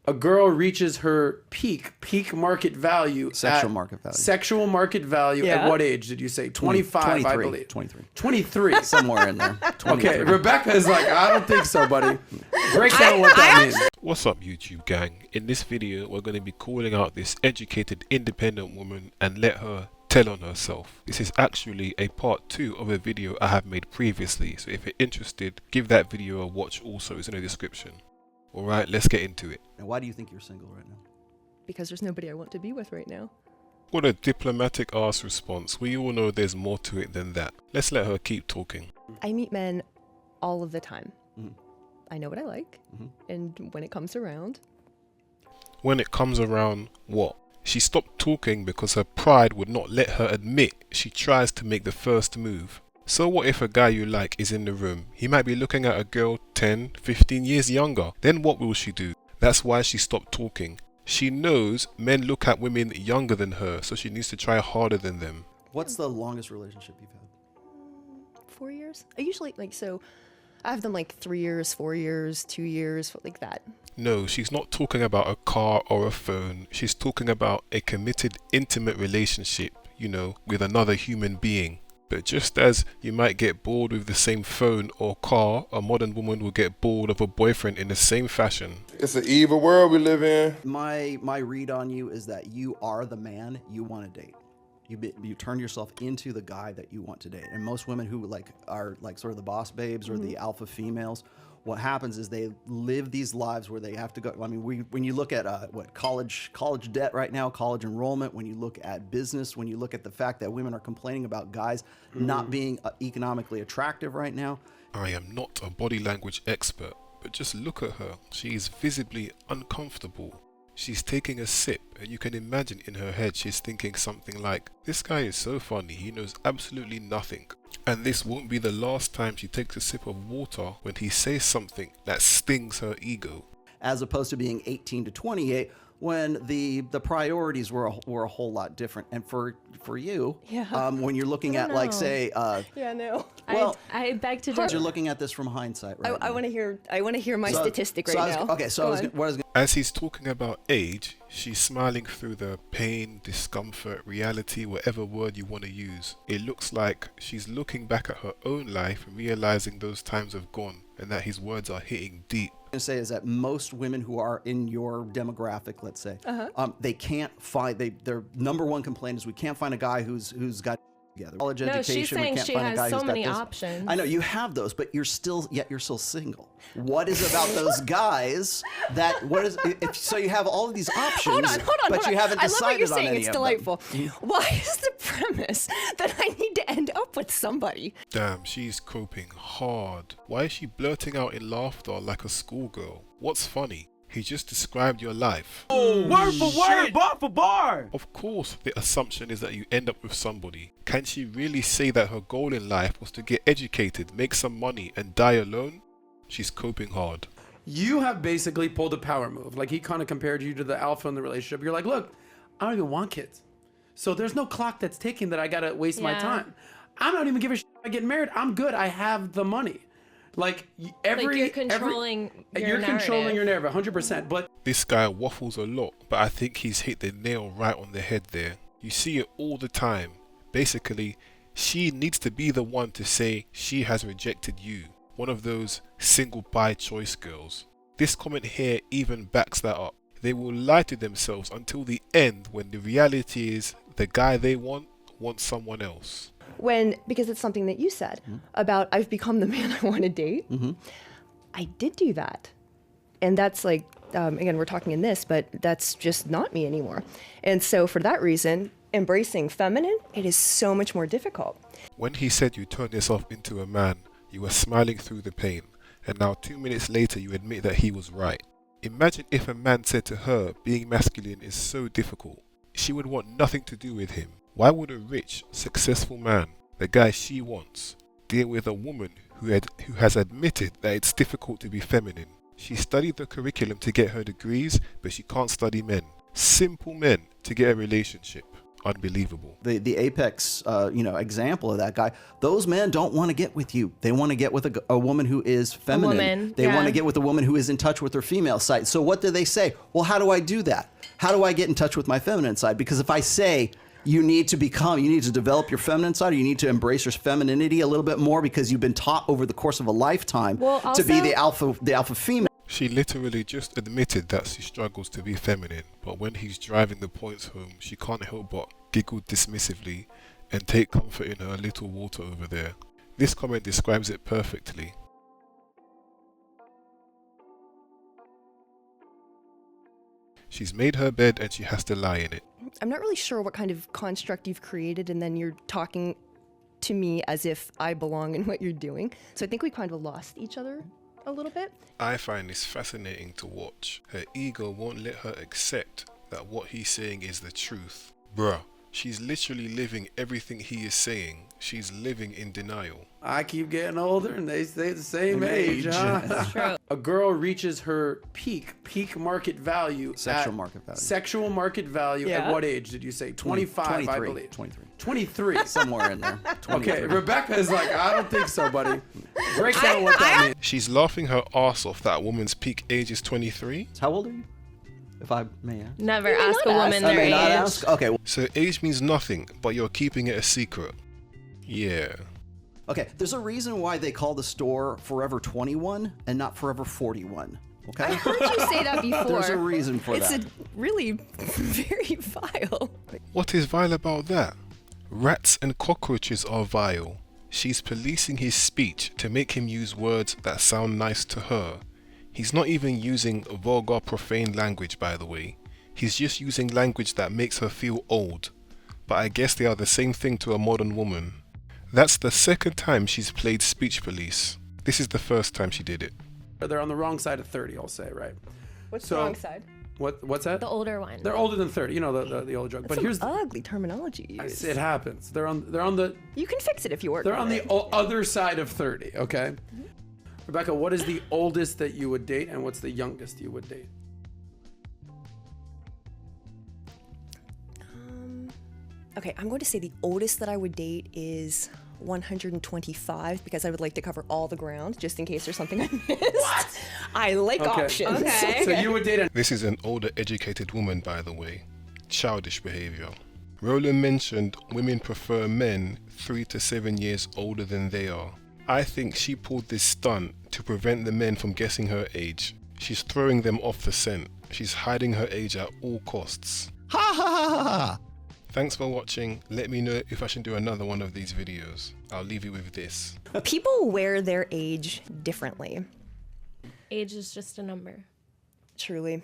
a girl reaches her peak market value. Sexual market value. Sexual market value at what age did you say? 25, I believe. 23. 23. Somewhere in there. 23. Okay, Rebecca is like, I don't think so, buddy. Break down what that means. What's up, YouTube gang? In this video, we're going to be calling out this educated, independent woman and let her tell on herself. This is actually a part 2 of a video I have made previously, so if you're interested, give that video a watch also, it's in the description. Alright, let's get into it. And why do you think you're single right now? Because there's nobody I want to be with right now. What a diplomatic ass response. We all know there's more to it than that. Let's let her keep talking. I meet men all of the time. Mhm. I know what I like, and when it comes around... When it comes around, what? She stopped talking because her pride would not let her admit she tries to make the first move. So what if a guy you like is in the room? He might be looking at a girl 10, 15 years younger. Then what will she do? That's why she stopped talking. She knows men look at women younger than her, so she needs to try harder than them. What's the longest relationship you've had? 4 years? I usually, so I have them 3 years, 4 years, 2 years, like that. No, she's not talking about a car or a phone. She's talking about a committed, intimate relationship, with another human being. But just as you might get bored with the same phone or car, a modern woman will get bored of a boyfriend in the same fashion. It's an evil world we live in. My read on you is that you are the man you want to date. You turn yourself into the guy that you want to date. And most women who are sort of the boss babes or the alpha females, what happens is they live these lives where they have to go. I mean, when you look at college debt right now, college enrollment, when you look at business, when you look at the fact that women are complaining about guys not being economically attractive right now. I am not a body language expert, but just look at her. She is visibly uncomfortable. She's taking a sip, and you can imagine in her head she's thinking something like, this guy is so funny, he knows absolutely nothing. And this won't be the last time she takes a sip of water when he says something that stings her ego. As opposed to being 18 to 28, when the priorities were a whole lot different. And for you, when you're looking at say, no. Well, I beg to differ. You're looking at this from hindsight, right? I want to hear my statistic right now. As he's talking about age, she's smiling through the pain, discomfort, reality, whatever word you want to use. It looks like she's looking back at her own life and realizing those times have gone and that his words are hitting deep. To say is that most women who are in your demographic, let's say, they can't find, their number one complaint is we can't find a guy who's got together. College education, she's saying we can't she find a has guy so who's many got this. options. I know you have those, but you're still single. What is about those guys so you have all of these options, but you haven't decided on any It's of delightful. them. Why is the premise that I need to end up with somebody? Damn, she's coping hard. Why is she blurting out in laughter like a schoolgirl? What's funny? He just described your life. Word for word, bar for bar. Of course, the assumption is that you end up with somebody. Can she really say that her goal in life was to get educated, make some money, and die alone? She's coping hard. You have basically pulled a power move. He kind of compared you to the alpha in the relationship. You're like, look, I don't even want kids. So there's no clock that's ticking that I got to waste my time. I don't even give a shit if I get married. I'm good. I have the money. You're controlling your narrative 100%. But this guy waffles a lot, but I think he's hit the nail right on the head there. You see it all the time. Basically, she needs to be the one to say she has rejected you. One of those single by choice girls. This comment here even backs that up. They will lie to themselves until the end when the reality is the guy they want wants someone else. Because it's something that you said about I've become the man I want to date. I did do that. And that's again, we're talking in this, but that's just not me anymore. And so for that reason, embracing feminine, it is so much more difficult. When he said you turned yourself into a man, you were smiling through the pain. And now 2 minutes later, you admit that he was right. Imagine if a man said to her, being masculine is so difficult. She would want nothing to do with him. Why would a rich, successful man, the guy she wants, deal with a woman who has admitted that it's difficult to be feminine? She studied the curriculum to get her degrees, but she can't study men. Simple men to get a relationship. unbelievable. The apex, example of that guy. Those men don't want to get with you. They want to get with a woman who is feminine. woman, They yeah. want to get with a woman who is in touch with her female side. So what do they say? Well, how do I do that? How do I get in touch with my feminine side? Because if I say you need to develop your feminine side, or you need to embrace your femininity a little bit more because you've been taught over the course of a lifetime to be the alpha female. She literally just admitted that she struggles to be feminine, but when he's driving the points home, she can't help but giggle dismissively and take comfort in her little water over there. This comment describes it perfectly. She's made her bed and she has to lie in it. I'm not really sure what kind of construct you've created, and then you're talking to me as if I belong in what you're doing. So I think we kind of lost each other a little bit. I find this fascinating to watch. Her ego won't let her accept that what he's saying is the truth. Bruh, she's literally living everything he is saying. She's living in denial. I keep getting older and they stay the same age. That's true. A girl reaches her peak market value. Sexual market value. Sexual market value Yeah. at what age did you say? 25, I 23, believe. 23. 23. Somewhere in there. 23. Okay, Rebecca is like, I don't think so, buddy. Break down what that means. She's laughing her ass off that woman's peak age is 23. How old are you? If I may ask. Never You may ask a not woman ask. I their may not age. ask? Okay. So age means nothing, but you're keeping it a secret. Yeah. Okay, there's a reason why they call the store Forever 21 and not Forever 41. Okay? I heard you say that before. There's a reason for it's that. It's really very vile. What is vile about that? Rats and cockroaches are vile. She's policing his speech to make him use words that sound nice to her. He's not even using vulgar, profane language, by the way. He's just using language that makes her feel old. But I guess they are the same thing to a modern woman. That's the second time she's played speech police. This is the first time she did it. They're on the wrong side of 30, I'll say, right? What's So- the wrong side? What's that? The older one. They're older than 30. You know the old joke. That's But some here's the, ugly terminology used. it happens. They're on the You can fix it if you work. They're on the it. other side of 30, okay? Rebecca, what is the oldest that you would date and what's the youngest you would date? Okay, I'm going to say the oldest that I would date is 125 because I would like to cover all the ground just in case there's something I missed. What? I like Okay. options. Okay. So you would date This is an older educated woman, by the way. Childish behavior. Roland mentioned women prefer men 3 to 7 years older than they are. I think she pulled this stunt to prevent the men from guessing her age. She's throwing them off the scent. She's hiding her age at all costs. Ha ha ha ha ha! Thanks for watching. Let me know if I should do another one of these videos. I'll leave you with this. People wear their age differently, Age is just a number. truly.